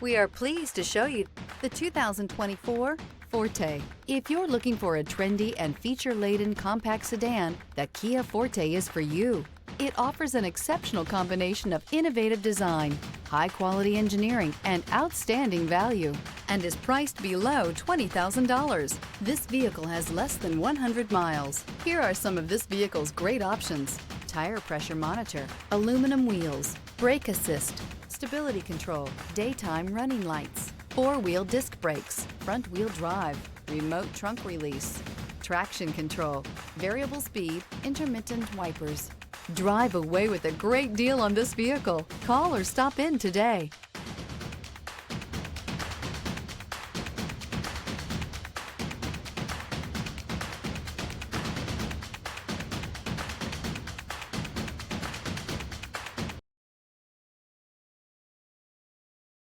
We are pleased to show you the 2024 Forte. If you're looking for a trendy and feature-laden compact sedan, the Kia Forte is for you. It offers an exceptional combination of innovative design, high-quality engineering, and outstanding value, and is priced below $20,000. This vehicle has less than 100 miles. Here are some of this vehicle's great options: tire pressure monitor, aluminum wheels, brake assist, stability control, daytime running lights, four-wheel disc brakes, front-wheel drive, remote trunk release, traction control, variable speed, intermittent wipers. Drive away with a great deal on this vehicle. Call or stop in today.